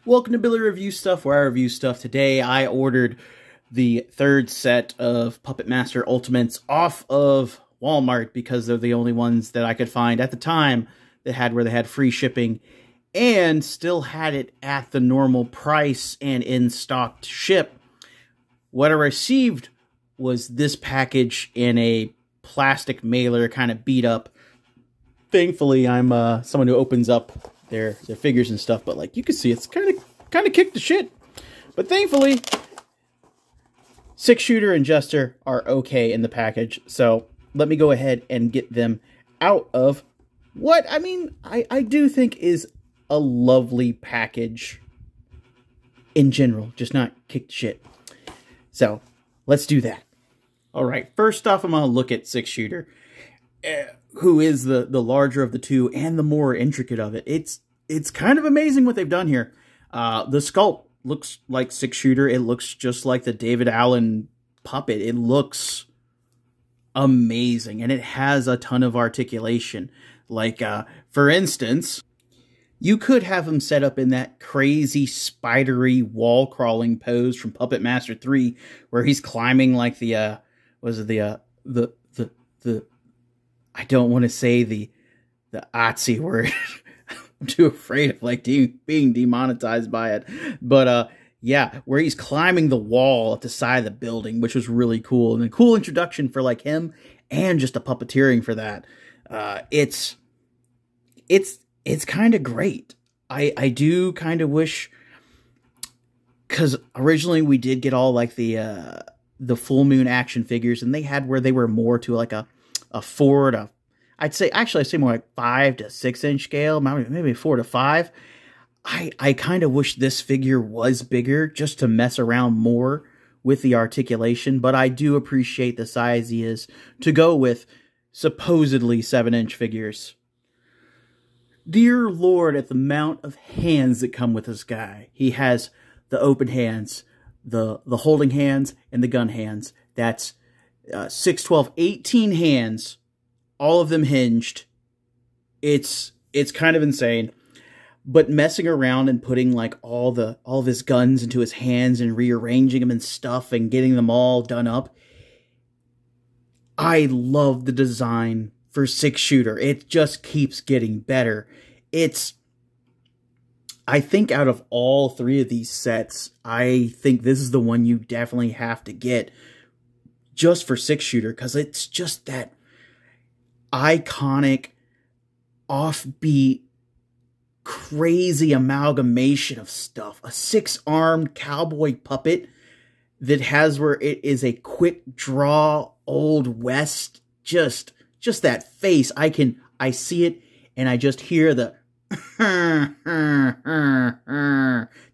Welcome to Billy Review Stuff, where I review stuff. Today I ordered the third set of Puppet Master Ultimates off of Walmart because they're the only ones that I could find at the time that had where they had free shipping and still had it at the normal price and in stock to ship. What I received was this package in a plastic mailer, kind of beat up. Thankfully, I'm someone who opens up their figures and stuff, but like you can see, it's kind of kicked the shit. But thankfully, 6-Shooter and Jester are okay in the package. So let me go ahead and get them out of what I do think is a lovely package in general, just not kicked shit. So let's do that. All right, first off, I'm gonna look at 6-Shooter. Who is the larger of the two and the more intricate of it. It's kind of amazing what they've done here. The sculpt looks like 6-Shooter. It looks just like the David Allen puppet. It looks amazing, and it has a ton of articulation. Like, for instance, you could have him set up in that crazy spidery wall-crawling pose from Puppet Master 3, where he's climbing like the I don't want to say the Otzi word. I'm too afraid of like being demonetized by it. But yeah, where he's climbing the wall at the side of the building, which was really cool. And a cool introduction for like him and just a puppeteering for that. It's kind of great. I do kind of wish, because originally we did get all like the full moon action figures, and they had where they were more to like a 4 to, I'd say more like 5 to 6 inch scale, maybe 4 to 5. I kind of wish this figure was bigger just to mess around more with the articulation, but I do appreciate the size he is to go with supposedly 7-inch figures. Dear Lord, at the amount of hands that come with this guy. He has the open hands, the holding hands, and the gun hands. That's 6, 12, 18 hands, all of them hinged. It's kind of insane. But messing around and putting like all of his guns into his hands and rearranging them and stuff and getting them all done up. I love the design for 6-Shooter. It just keeps getting better. I think out of all 3 of these sets, I think this is the one you definitely have to get just for 6-Shooter, because it's just that iconic, offbeat, crazy amalgamation of stuff. A 6-armed cowboy puppet that has where it is a quick draw, Old West, just that face. I see it, and I just hear the I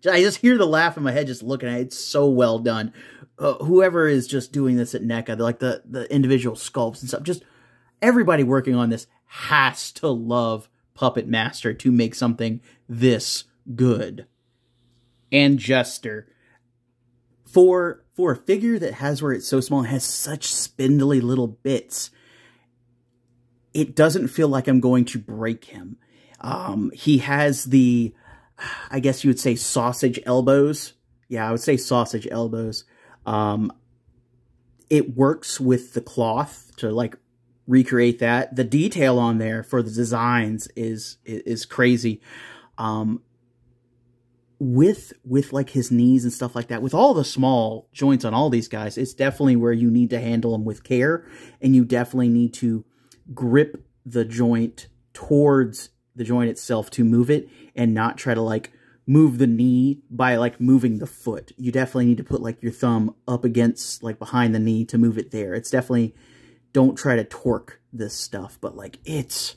just hear the laugh in my head just looking at it. It's so well done. Whoever is just doing this at NECA, like the individual sculpts and stuff, just everybody working on this has to love Puppet Master to make something this good. And Jester, for a figure that has where it's so small and has such spindly little bits, it doesn't feel like I'm going to break him. He has the, I guess you would say, sausage elbows. Yeah, I would say sausage elbows. It works with the cloth to like recreate that. The detail on there for the designs is crazy. With like his knees and stuff like that, with all the small joints on all these guys, it's definitely where you need to handle them with care, and you definitely need to grip the joint towards the joint itself to move it, and not try to like move the knee by like moving the foot. You definitely need to put like your thumb up against like behind the knee to move it there. It's definitely, don't try to torque this stuff, but like it's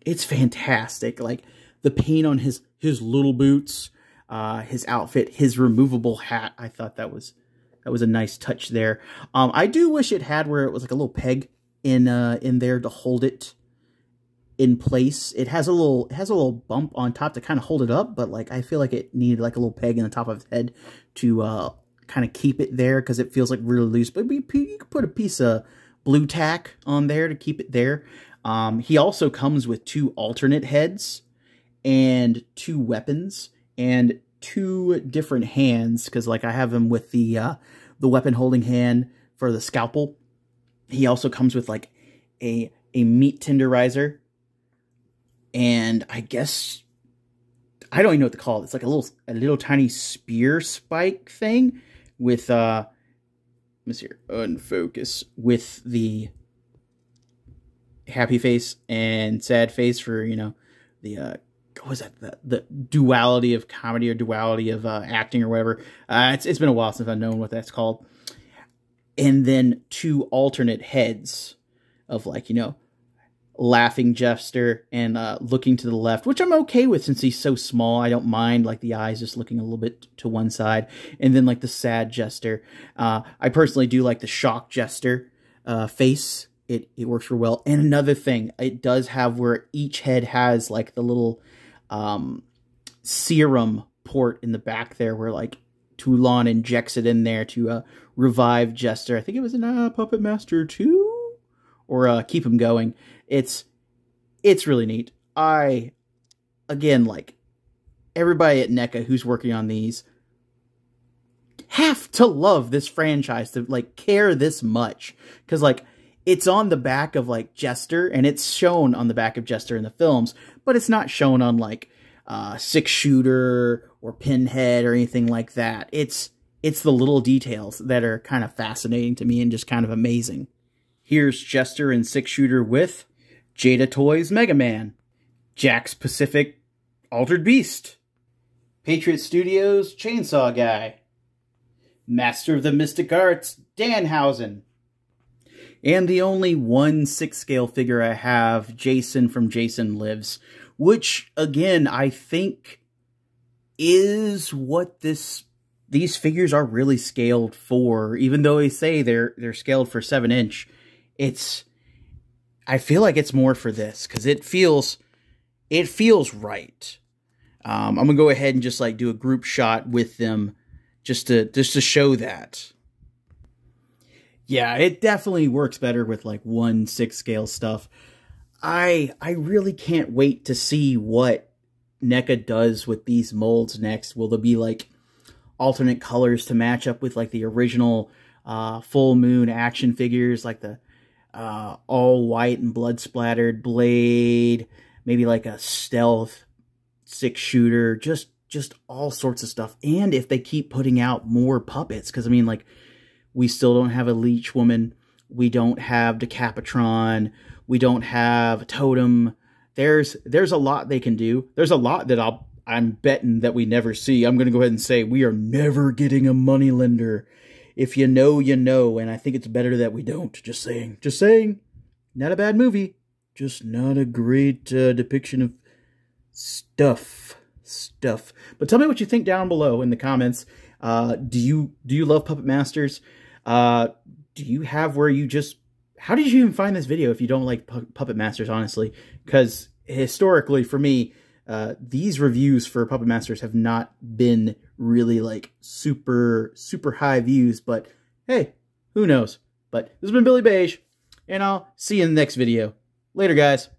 fantastic. Like the paint on his little boots, his outfit, his removable hat. I thought that was a nice touch there. I do wish it had where it was like a little peg in there to hold it in place. It has a little bump on top to kind of hold it up, but like I feel like it needed like a little peg in the top of his head to kind of keep it there, because it feels like really loose. But you could put a piece of blue tack on there to keep it there. He also comes with 2 alternate heads and 2 weapons, and 2 different hands, because like I have him with the weapon holding hand for the scalpel. He also comes with like a meat tenderizer, and I guess I don't even know what to call it. It's like a little tiny spear spike thing with let's see here, unfocus, with the happy face and sad face for, you know, the what was that, the duality of comedy or duality of acting or whatever. It's been a while since I've known what that's called. And then 2 alternate heads of, like, you know, laughing Jester and looking to the left, which I'm okay with since he's so small. I don't mind, like, the eyes just looking a little bit to one side. And then, like, the sad Jester. I personally do like the shock Jester face. It works real well. And another thing, it does have where each head has, like, the little serum port in the back there where, like, Toulon injects it in there to revive Jester. I think it was in Puppet Master 2? Or keep him going. It's really neat. Again, like, everybody at NECA who's working on these have to love this franchise to, like, care this much. Because, like, it's on the back of, like, Jester, and it's shown on the back of Jester in the films, but it's not shown on, like, 6-shooter or Pinhead or anything like that. It's the little details that are kind of fascinating to me and just kind of amazing. Here's Jester in 6-shooter with Jada Toys Mega Man, Jakks Pacific Altered Beast, Patriot Studios Chainsaw Guy, Master of the Mystic Arts Danhausen, and the only 1/6 scale figure I have, Jason from Jason Lives, which, again, I think is what these figures are really scaled for. Even though they say they're scaled for 7-inch, I feel like it's more for this, because it feels right. I'm gonna go ahead and just, like, do a group shot with them just to show that. Yeah, it definitely works better with, like, 1/6 scale stuff. I really can't wait to see what NECA does with these molds next. Will there be, like, alternate colors to match up with, like, the original Full Moon action figures, like the all white and blood splattered Blade, maybe like a stealth 6-shooter, just all sorts of stuff. And if they keep putting out more puppets, because I mean, like, we still don't have a Leech Woman, we don't have Decapitron, we don't have Totem. There's a lot they can do. There's a lot that I'm betting that we never see. I'm going to go ahead and say we are never getting a Moneylender. If you know, you know, and I think it's better that we don't. Just saying. Just saying. Not a bad movie. Just not a great depiction of stuff. But tell me what you think down below in the comments. Do you love Puppet Masters? Do you have where you just... How did you even find this video if you don't like Puppet Masters, honestly? Because historically, for me, these reviews for Puppet Masters have not been really, like, super high views, but hey, who knows? But this has been Billy Beige, and I'll see you in the next video. Later, guys.